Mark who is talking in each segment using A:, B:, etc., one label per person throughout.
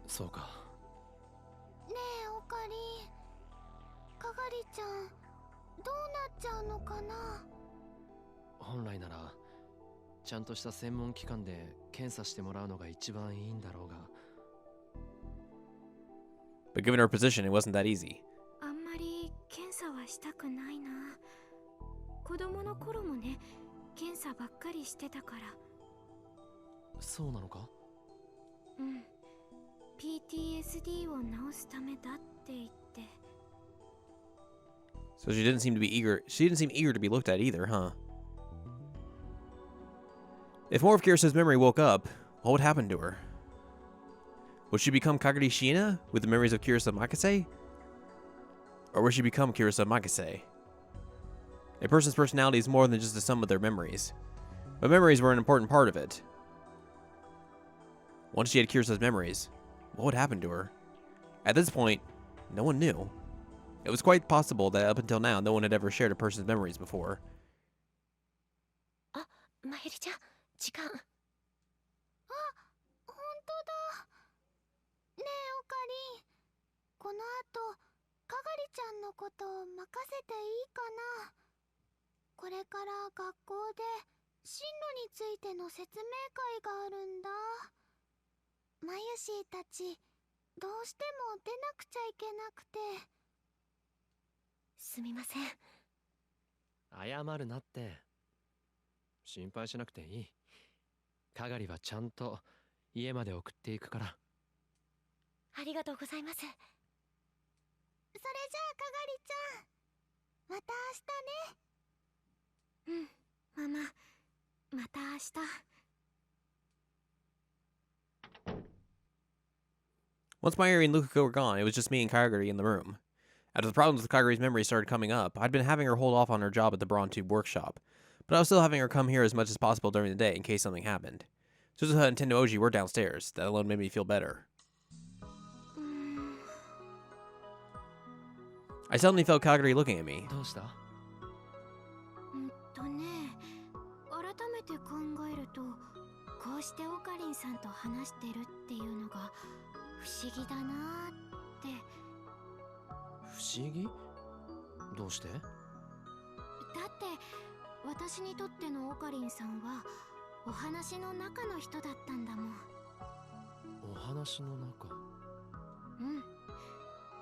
A: そうか。
B: ねえオカリン、かがりちゃんどうなっちゃうのかな。
A: 本来ならちゃんとした専門機関で検査してもらうのが一番いいんだろうが。
C: But given her position, it wasn't that easy.
B: あんまり検査はしたくないな。子供の頃もね、検査ばっかりしてたから。
A: そうなのか。
B: うん、PTSD を治すためだって言って。
C: So she didn't seem eager to be looked at either, huh? If more of Kirasa's memory woke up, what would happen to her? Would she become Kagari Shiina with the memories of Kirasa Makase? Or would she become Kirasa Makase? A person's personality is more than just the sum of their memories. But memories were an important part of it. Once she had Kirasa's memories, what would happen to her? At this point, no one knew. It was quite possible that up until now, no one had ever shared a person's memories before.
B: あ、まゆりちゃん、時間。あ、ほんとだ。ねえオカリン、この後かがりちゃんのことを任せていいかな。これから学校で進路についての説明会があるんだ。まゆしーたちどうしても出なくちゃいけなくて。すみません。
A: 謝るなって。心配しなくていい。かがりはちゃんと家まで送っていくから。
B: ありがとうございます。それじゃあかがりちゃん、また明日ね。うん、ママ、また明日。
C: Once Mayuri and Lukuko were gone, it was just me and Kagari in the room. After the problems with Kagari's memory started coming up, I'd been having her hold off on her job at the Braun Tube workshop, but I was still having her come here as much as possible during the day in case something happened. Suzuha and Tennoji were downstairs. That alone made me feel better. I suddenly felt Kagari looking at me.
A: どうした？
B: 改めて考えると、こうしてオカリンさんと話してるっていうのが不思議だなーって。
A: 不思議？どうして？
B: だって私にとってのオカリンさんはお話の中の人だったんだもん。
A: お話の中？
B: うん、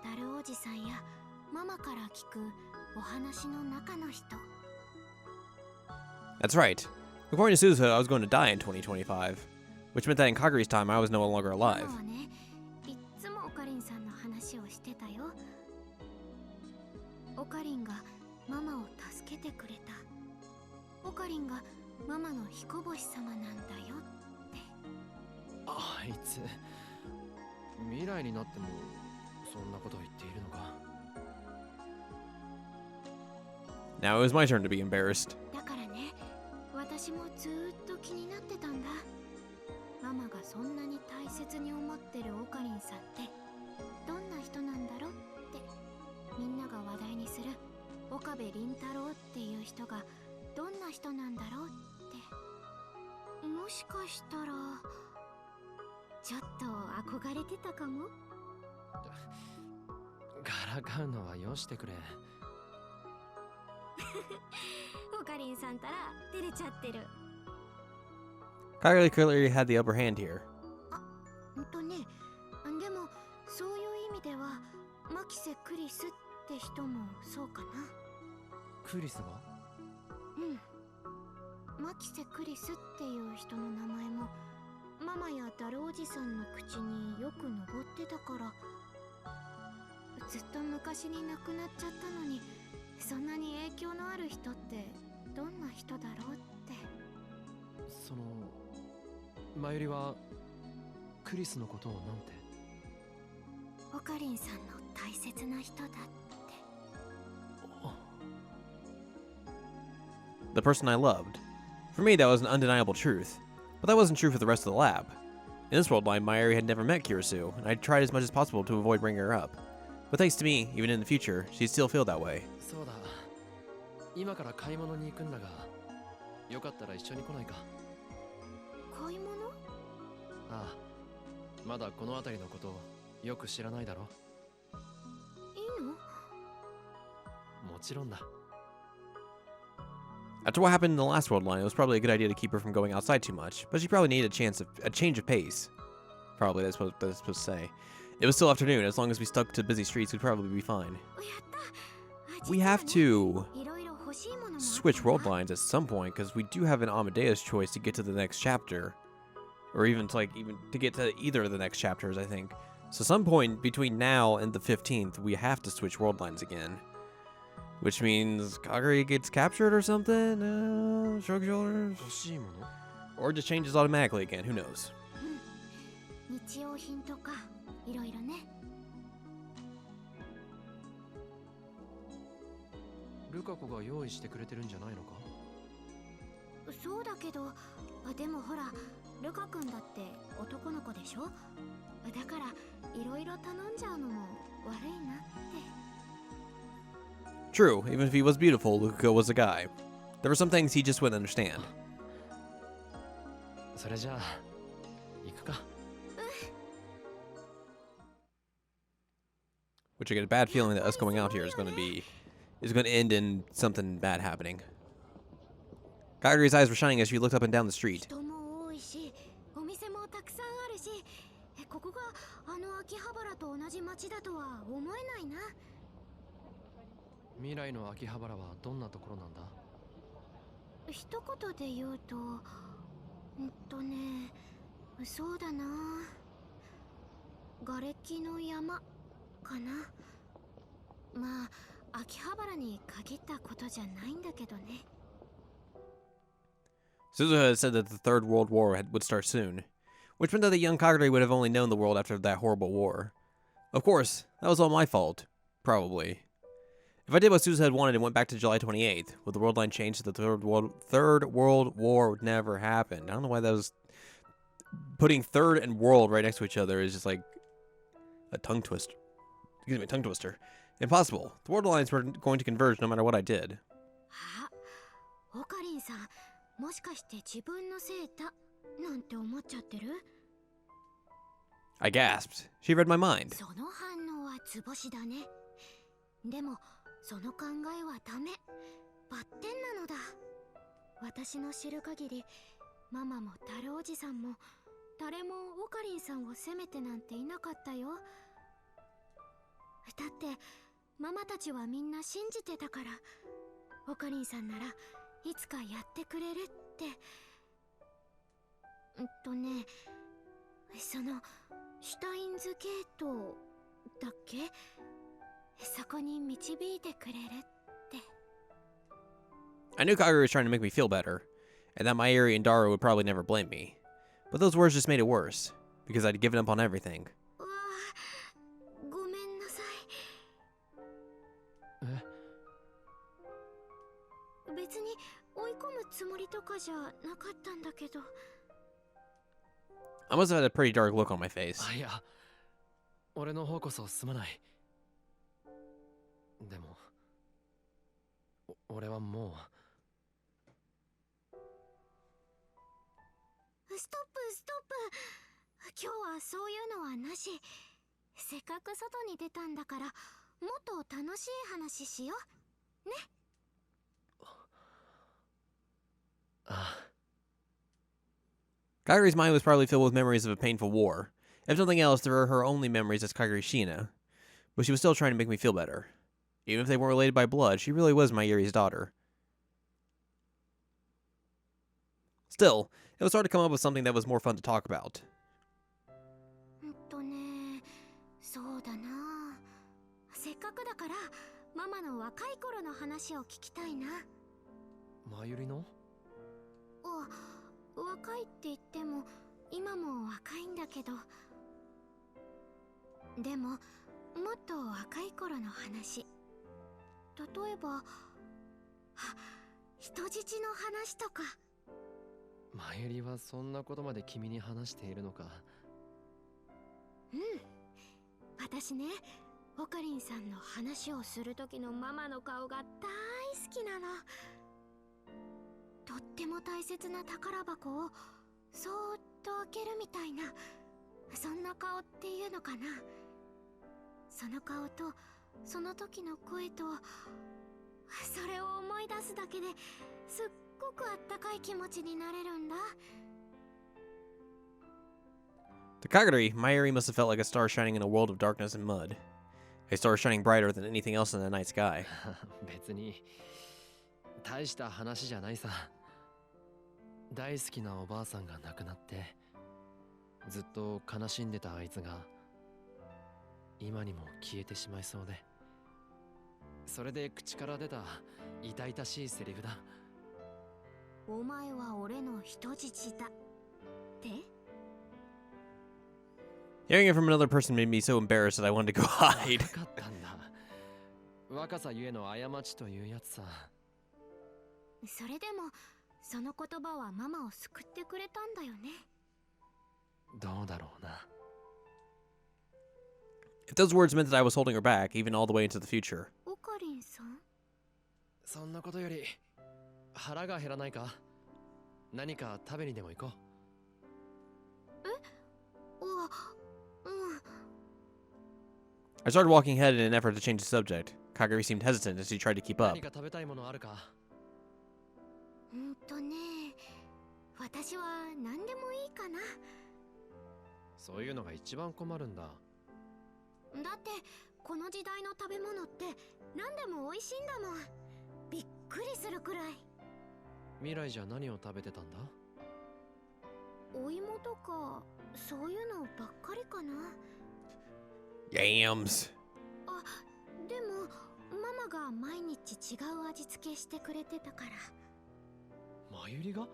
B: ダルおじさんやママから聞くお話の中の人。
C: That's right. According to Suzuha, I was going to die in 2025, which meant that in Kagari's time, I was no longer alive.
B: ママはね、いっつもオカリンさんの話をしてたよ。オカリンがママを助けてくれた。オカリンがママの彦星様なんだよって。
A: あいつ、未来になってもそんなことを言っているのか。
C: Now it was my turn to be embarrassed.
B: だからね、私もずーっと気になってたんだ。ママがそんなに大切に思ってるオカリンさんってどんな人なんだろうって。みんなが話題にする岡部倫太郎っていう人がどんな人なんだろうって。もしかしたらちょっと憧れてたかも。
A: からかうのはよしてくれ。
B: オカリンさんたら照れちゃってる。
C: Kagari clearly had the upper hand here.
B: ね、でもそういう意味ではマキセ・クリスって人もそうかな。
A: クリスが？
B: うん、マキセ・クリスっていう人の名前もママやダルおじさんの口によく上ってたから。ずっと昔に亡くなっちゃったのにそんなに影響のある人ってどんな人だろうって。
A: そのマユリはクリスのことをなんて？
B: オカリンさんの大切な人だって。
C: The person I loved. For me, that was an undeniable truth. But that wasn't true for the rest of the lab. In this world line, Mayuri had never met Kirisu, and I tried as much as possible to avoid bringing her up. But thanks to me, even in the future, she'd still feel that way.
A: そうだ。今から買い物に行くんだが、よかったら一緒に来ないか？
B: 買い物？
A: ああ、まだこの辺りのことをよく知らないだろ。
B: いいの？
A: もちろんだ。
C: After what happened in the last world line, it was probably a good idea to keep her from going outside too much, but she probably needed a change of pace. Probably, that's what that's supposed to say. It was still afternoon. As long as we stuck to busy streets, we'd probably be fine. We have to switch world lines at some point, because we do have an Amadeus choice to get to the next chapter. Or even to get to either of the next chapters, I think. So some point between now and the 15th, we have to switch world lines again. Which means Kagari gets captured or something? Shrug shoulders? Or just changes automatically again, who knows?
B: 日用品とかいろいろね。
A: ルカ子が用意してくれてるんじゃないのか。
B: そうだけど、でもほら、ルカ君だって男の子でしょ。だからいろいろ頼んじゃうのも悪いなって。
C: True, even if he was beautiful, Luka was a guy. There were some things he just wouldn't understand.
A: それじゃあ行くか。
C: Which I get a bad feeling that us going out here is going to end in something bad happening. Kagari's eyes were shining as she looked up and down the street.
B: 人も多いし、お店もたくさんあるし、ここがあの秋葉原と同じ街だとは思えないな。
A: 未来の秋葉原はどんなところなんだ。
B: 一言で言うと、そうだな。瓦礫の山かな。まあ、秋葉原に限ったことじゃないんだけどね。
C: Suzuha had said that the Third World War would start soon, which meant that the young Kagari would have only known the world after that horrible war. Of course, that was all my fault. Probably. If I did what Suzuha had wanted and went back to July 28th, would the world line change so the Third World War would never happen? I don't know why that was... Putting third and world right next to each other is just like a tongue twister. Excuse me, tongue twister. Impossible. The world lines were going to converge no matter what I did.
B: オカリンさん、もしかして自分のせいだなんて思っちゃってる？
C: I gasped. She read my mind.
B: その反応は図星だね。でもその考えはダメ。バッテンなのだ。私の知る限り、ママもタルおじさんも誰もオカリンさんを責めてなんていなかったよ。だってママたちはみんな信じてたから、オカリンさんならいつかやってくれるって。そのシュタインズゲートだっけ？そこに導いてくれるって。
C: I knew Kagari was trying to make me feel better, and that Mayuri and Dara would probably never blame me. But those words just made it worse, because I'd given up on everything.
B: わあ、ごめんなさい。別に追い込むつもりとかじゃなかったんだけど。
C: I must have had a pretty dark look on my face.
A: いや、俺の方こそすまない。でも、俺はもう。
B: ストップ。今日はそういうのはなし。せっかく外に出たんだから、もっと楽しい話しよう。ね。
C: Kagari's mind was probably filled with memories of a painful war. If nothing else, there were her only memories as Kagari Shina. But she was still trying to make me feel better. Even if they weren't related by blood, she really was Mayuri's daughter. Still, it was hard to come up with something that was more fun to talk about.
B: そうだな。せっかくだから、ママの若い頃の話を聞きたいな。
A: マユリの？
B: 若いって言っても、今も若いんだけど。でも、もっと若い頃の話。例えば、人質の話とか。
A: マユリはそんなことまで君に話しているのか。
B: うん。私ね、オカリンさんの話をする時のママの顔が大好きなの。とっても大切な宝箱をそーっと開けるみたいな、そんな顔っていうのかな。その顔とその時の声と、それを思い出すだけですっごくあったかい気持ちになれるんだ。
C: To Kagari, Mayuri must have felt like a star shining in a world of darkness and mud. A star shining brighter than anything else in the night sky.
A: 別に大した話じゃないさ。大好きなおばあさんが亡くなってずっと悲しんでたあいつが今にも消えてしまいそうで、それで口から出た痛々しいセリフだ。
B: お前は俺の人質だって。
C: Hearing it from another person made me so embarrassed that I wanted to go hide.
A: 分かったんだ。若さゆえの過ちというやつさ。
B: それでもその言葉はママを救ってくれたんだよね。
A: どうだろうな。
C: If those words meant that I was holding her back, even all the way into the future.
B: オカリンさん、
A: そんなことより腹が減らないか。何か食べにでも行こう。
C: I started walking ahead in an effort to change the subject. Kagari seemed hesitant as he tried to keep up.
A: 何か食べたいものあるか。
B: 私は何でもいいかな。
A: そういうのが一番困るんだ。
B: だってこの時代の食べ物って何でも美味しいんだもん。びっくりするくらい。
A: 未来じゃ何を食べてたんだ。
B: お芋とかそういうのばっかりかな。
C: Yams.
B: あ、でもママが毎日違う味付けしてくれてたから。
A: まゆりが？
B: う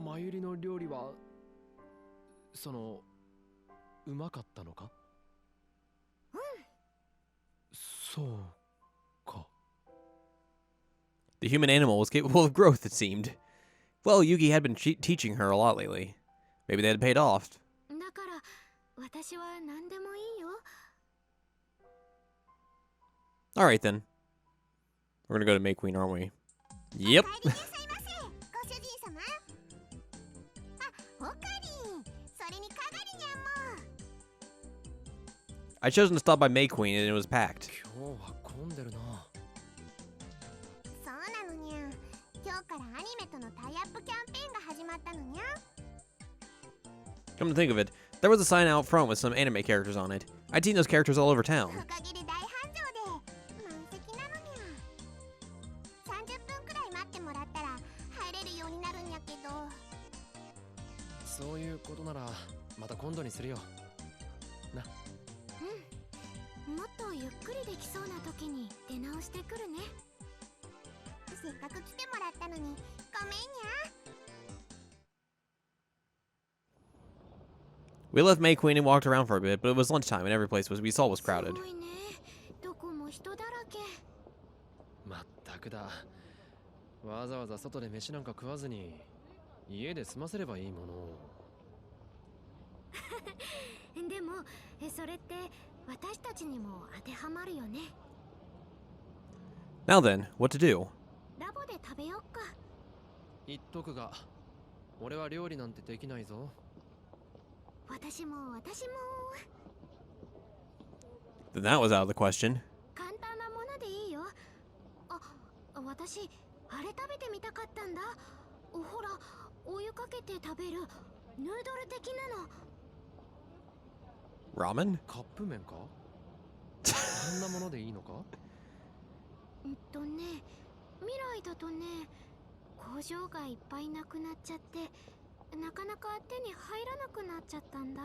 B: ん。
A: まゆりの料理はうまかったのか？
B: うん。
A: そうか。
C: The human animal was capable of growth, it seemed. Well, Yugi had been teaching her a lot lately. Maybe they had paid off.
B: だから私は何でもいいよ。
C: Alright then. We're gonna go to May Queen, aren't we? Yep. I chosen to stop by May Queen and it was packed.
A: 今日は混んでるな。
B: そうなのにゃ。今日からアニメとのタイアップキャンペーンが始まったのにゃ。
C: Come to think of it, there was a sign out front with some anime characters on it. I'd seen those characters all over town.
B: おかげで大繁盛で満席なのにゃ。30分くらい待ってもらったら入れるようになるんやけど。
A: そういうことならまた今度にするよ。な。
B: うん。もっとゆっくりできそうな時に出直してくるね。せっかく来てもらったのにごめんにゃ。
C: We left May Queen and walked around for a bit, but it was lunchtime and every place we saw was crowded.
B: すごいね。どこも人だらけ。
A: まったくだ。わざわざ外で飯なんか食わずに家で済ませればいいもの。
B: でもそれって私たちにも当てはまるよね。
C: Now then, what to do?
B: ラボで食べよっか。
A: 言っとくが、俺は料理なんてできないぞ。
B: 私も。
C: Then that was out of the question.
B: 簡単なものでいいよ。あ、私あれ食べてみたかったんだ。ほら、お湯かけて食べるヌードル的なの。
C: Ramen?
A: カップ麺か？そんなものでいいのか？
B: 未来だとね、工場がいっぱいなくなっちゃって、なかなか手に入らなくなっちゃったんだ。